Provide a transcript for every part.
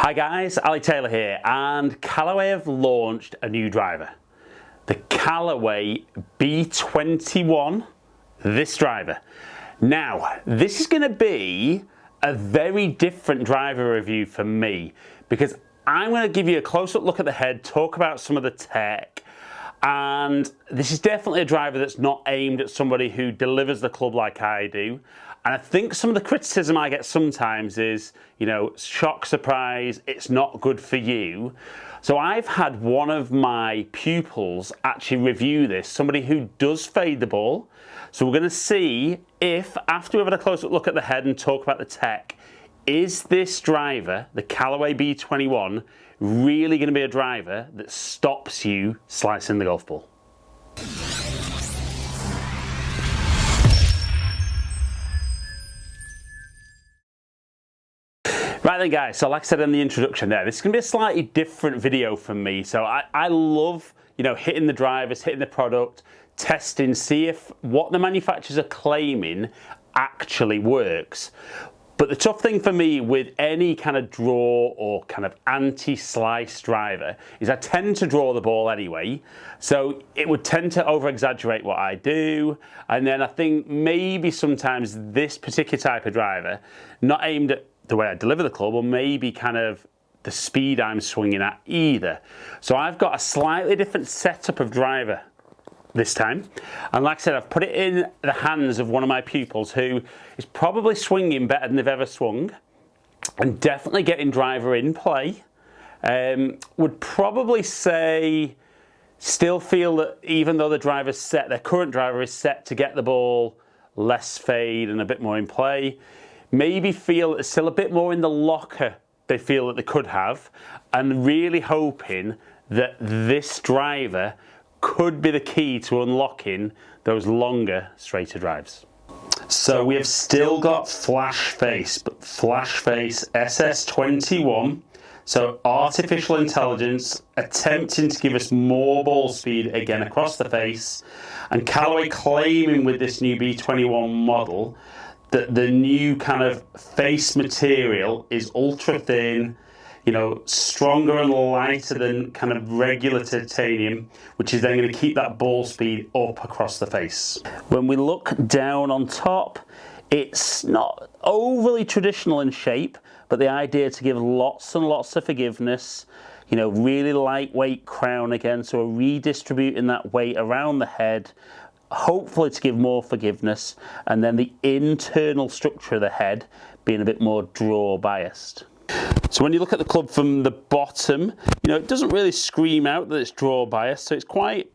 Hi guys, Ali Taylor here, and Callaway have launched a new driver. The Callaway B21, this driver. Now, this is going to be a very different driver review for me because I'm going to give you a close-up look at the head, talk about some of the tech, and this is definitely a driver that's not aimed at somebody who delivers the club like I do. And I think some of the criticism I get sometimes is, you know, shock, surprise, it's not good for you. So I've had one of my pupils actually review this, somebody who does fade the ball. So we're going to see if, after we've had a close-up look at the head and talk about the tech, is this driver, the Callaway B21, really going to be a driver that stops you slicing the golf ball? Right then guys, so like I said in the introduction there, this is going to be a slightly different video from me. So I love, you know, hitting the drivers, hitting the product, testing, see if what the manufacturers are claiming actually works. But the tough thing for me with any kind of draw or kind of anti-slice driver is I tend to draw the ball anyway. So it would tend to over-exaggerate what I do. And then I think maybe sometimes this particular type of driver, not aimed at the way I deliver the club, or maybe kind of the speed I'm swinging at either. So I've got a slightly different setup of driver this time. And like I said, I've put it in the hands of one of my pupils who is probably swinging better than they've ever swung and definitely getting driver in play. Would probably say, still feel that even though the driver's set, their current driver is set to get the ball less fade and a bit more in play, maybe feel it's still a bit more in the locker they feel that they could have, and really hoping that this driver could be the key to unlocking those longer, straighter drives. So we have still got Flash Face, but Flash Face SS21, so artificial intelligence attempting to give us more ball speed again across the face, and Callaway claiming with this new B21 model that the new kind of face material is ultra thin, you know, stronger and lighter than kind of regular titanium, which is then going to keep that ball speed up across the face. When we look down on top, it's not overly traditional in shape, but the idea to give lots and lots of forgiveness, you know, really lightweight crown again, so we're redistributing that weight around the head, hopefully to give more forgiveness, and then the internal structure of the head being a bit more draw biased. So when you look at the club from the bottom, you know, it doesn't really scream out that it's draw biased, so it's quite,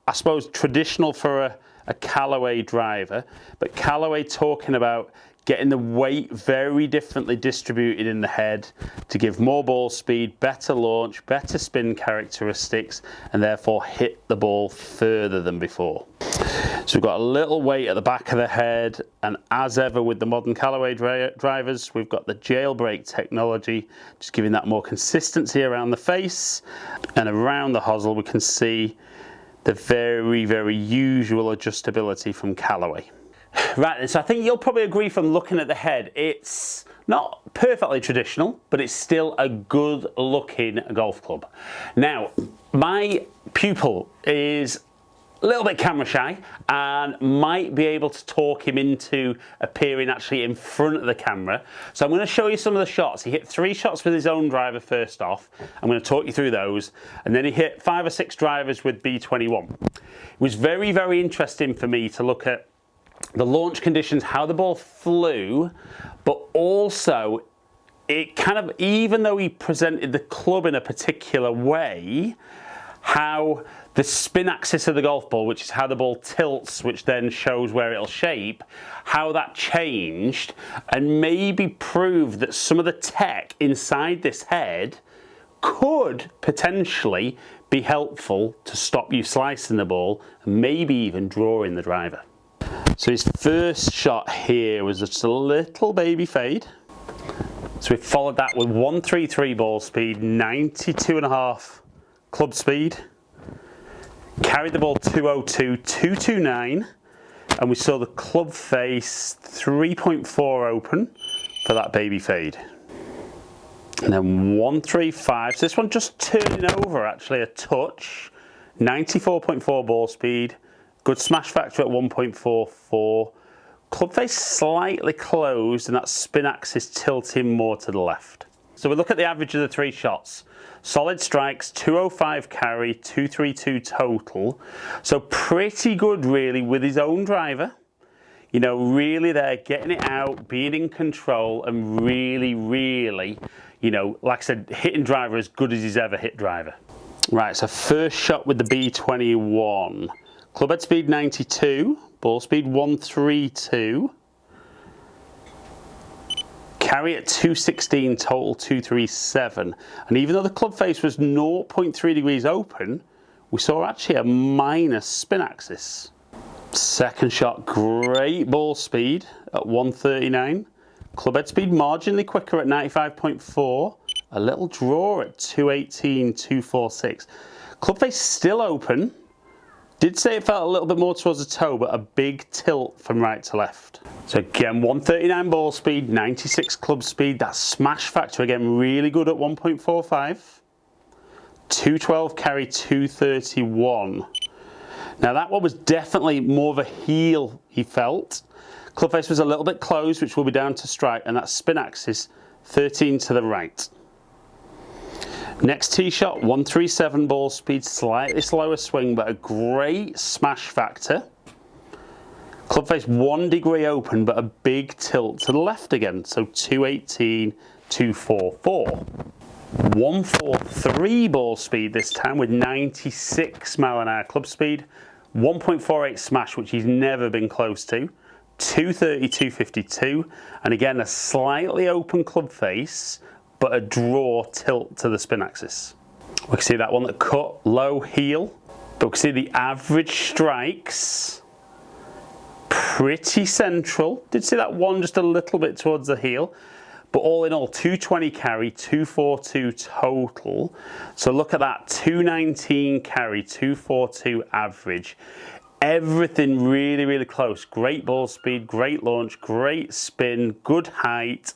I suppose, traditional for a Callaway driver, but Callaway talking about getting the weight very differently distributed in the head to give more ball speed, better launch, better spin characteristics, and therefore hit the ball further than before. So we've got a little weight at the back of the head, and as ever with the modern Callaway drivers, we've got the jailbreak technology, just giving that more consistency around the face, and around the hosel we can see the very, very usual adjustability from Callaway. Right, so I think you'll probably agree from looking at the head, it's not perfectly traditional, but it's still a good looking golf club. Now, my pupil is a little bit camera shy and might be able to talk him into appearing actually in front of the camera. So I'm going to show you some of the shots. He hit 3 shots with his own driver first off. I'm going to talk you through those. And then he hit 5 or 6 drivers with B21. It was very, very interesting for me to look at the launch conditions, how the ball flew, but also it kind of, even though he presented the club in a particular way, how the spin axis of the golf ball, which is how the ball tilts, which then shows where it'll shape, how that changed, and maybe proved that some of the tech inside this head could potentially be helpful to stop you slicing the ball and maybe even drawing the driver. So his first shot here was just a little baby fade. So we followed that with 133 ball speed, 92.5 club speed. Carried the ball 202, 229, and we saw the club face 3.4 open for that baby fade. And then 135, so this one just turning over actually a touch. 94.4 ball speed, good smash factor at 1.44. Club face slightly closed and that spin axis tilting more to the left. So we look at the average of the 3 shots. Solid strikes, 205 carry, 232 total. So pretty good really with his own driver. You know, really there, getting it out, being in control and really, you know, like I said, hitting driver as good as he's ever hit driver. Right, so first shot with the B21. Club head speed 92, ball speed 132. Carry at 216, total 237. And even though the club face was 0.3 degrees open, we saw actually a minus spin axis. Second shot, great ball speed at 139. Club head speed marginally quicker at 95.4. A little draw at 218, 246. Club face still open. Did say it felt a little bit more towards the toe, but a big tilt from right to left. So again, 139 ball speed, 96 club speed. That smash factor again, really good at 1.45. 212 carry, 231. Now that one was definitely more of a heel, he felt. Club face was a little bit closed, which will be down to strike, and that spin axis, 13 to the right. Next tee shot, 137 ball speed, slightly slower swing, but a great smash factor. Club face 1 degree open, but a big tilt to the left again, so 218, 244. 143 ball speed this time with 96 mph club speed, 1.48 smash, which he's never been close to, 230, 252, and again a slightly open club face, but a draw tilt to the spin axis. We can see that one that cut low heel, but we can see the average strikes pretty central. Did see that one just a little bit towards the heel, but all in all 220 carry, 242 total. So look at that, 219 carry, 242 average. Everything really close. Great ball speed, great launch, great spin, good height,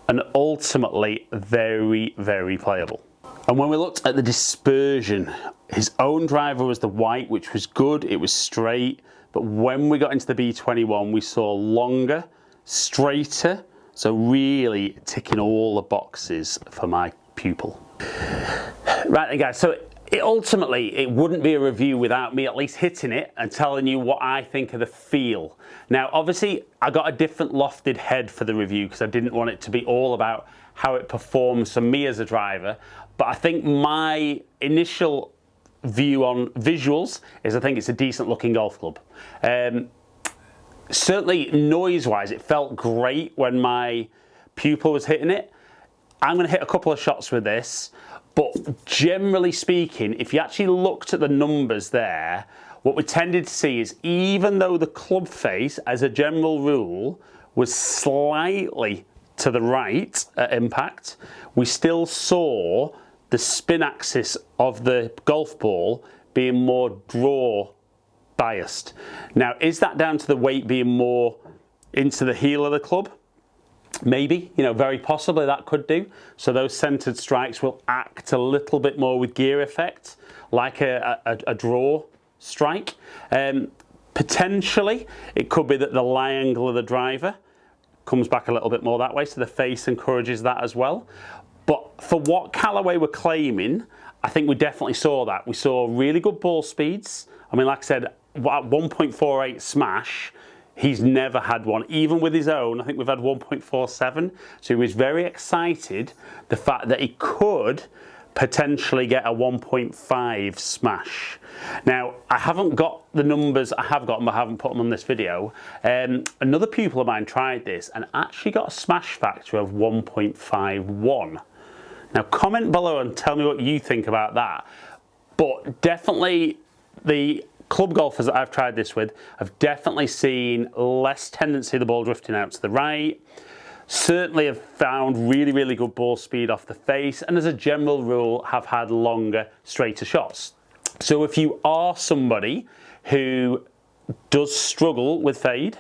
and ultimately very playable. And when we looked at the dispersion, his own driver was the white, which was good, it was straight, but when we got into the B21 we saw longer, straighter, so really ticking all the boxes for my pupil. Right then guys, so ultimately it wouldn't be a review without me at least hitting it and telling you what I think of the feel. Now obviously I got a different lofted head for the review because I didn't want it to be all about how it performs for me as a driver, but I think my initial view on visuals is I think it's a decent looking golf club. Certainly noise wise it felt great when my pupil was hitting it. I'm going to hit a couple of shots with this, but generally speaking, if you actually looked at the numbers there, what we tended to see is even though the club face, as a general rule, was slightly to the right at impact, we still saw the spin axis of the golf ball being more draw biased. Now, is that down to the weight being more into the heel of the club? Maybe, you know, very possibly that could do. So those centered strikes will act a little bit more with gear effect, like a draw strike. Potentially, it could be that the lie angle of the driver comes back a little bit more that way, so the face encourages that as well. But for what Callaway were claiming, I think we definitely saw that. We saw really good ball speeds. I mean, like I said, at 1.48 smash, he's never had one. Even with his own, I think we've had 1.47. So he was very excited, the fact that he could potentially get a 1.5 smash. Now, I haven't got the numbers, I have got them, but I haven't put them on this video. Another pupil of mine tried this and actually got a smash factor of 1.51. Now, comment below and tell me what you think about that. But definitely the club golfers that I've tried this with have definitely seen less tendency of the ball drifting out to the right. Certainly have found really good ball speed off the face, and as a general rule have had longer, straighter shots. So if you are somebody who does struggle with fade,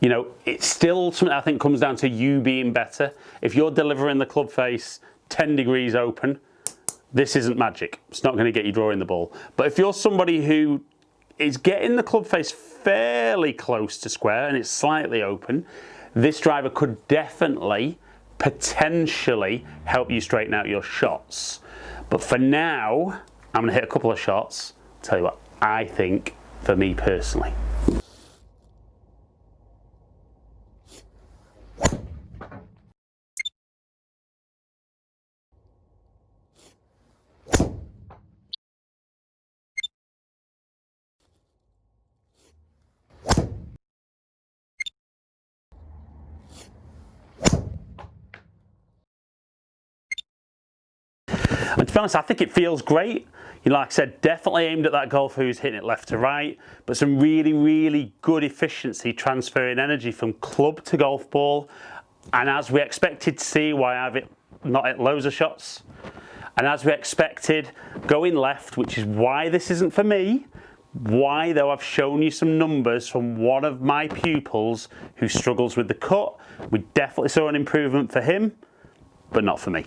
You know, it's still something I think comes down to you being better. If you're delivering the club face 10 degrees open, this isn't magic. It's not going to get you drawing the ball. But if you're somebody who is getting the club face fairly close to square and it's slightly open, this driver could definitely, potentially help you straighten out your shots. But for now, I'm going to hit a couple of shots, tell you what I think for me personally. And to be honest, I think it feels great. You know, like I said, definitely aimed at that golfer who's hitting it left to right, but some really, really good efficiency transferring energy from club to golf ball. And as we expected to see, why I've not hit loads of shots. And as we expected, going left, which is why this isn't for me. Why, though, I've shown you some numbers from one of my pupils who struggles with the cut. We definitely saw an improvement for him, but not for me.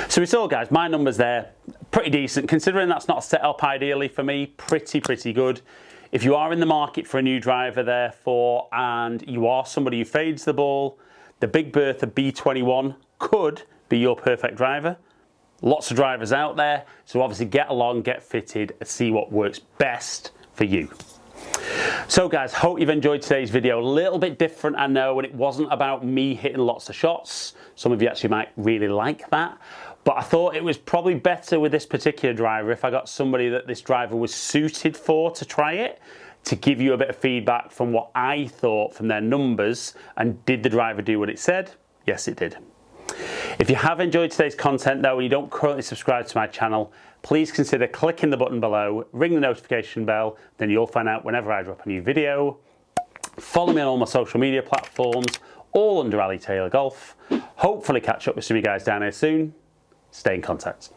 So we saw, guys, my numbers there, pretty decent. Considering that's not a setup ideally for me, pretty good. If you are in the market for a new driver therefore, and you are somebody who fades the ball, the Big Bertha B21 could be your perfect driver. Lots of drivers out there, so obviously get along, get fitted, and see what works best for you. So guys, hope you've enjoyed today's video. A little bit different, I know, and it wasn't about me hitting lots of shots. Some of you actually might really like that. But I thought it was probably better with this particular driver if I got somebody that this driver was suited for to try it, to give you a bit of feedback from what I thought from their numbers. And did the driver do what it said? Yes, it did. If you have enjoyed today's content though, and you don't currently subscribe to my channel, please consider clicking the button below, ring the notification bell, then you'll find out whenever I drop a new video. Follow me on all my social media platforms, all under Ali Taylor Golf. Hopefully catch up with some of you guys down here soon. Stay in contact.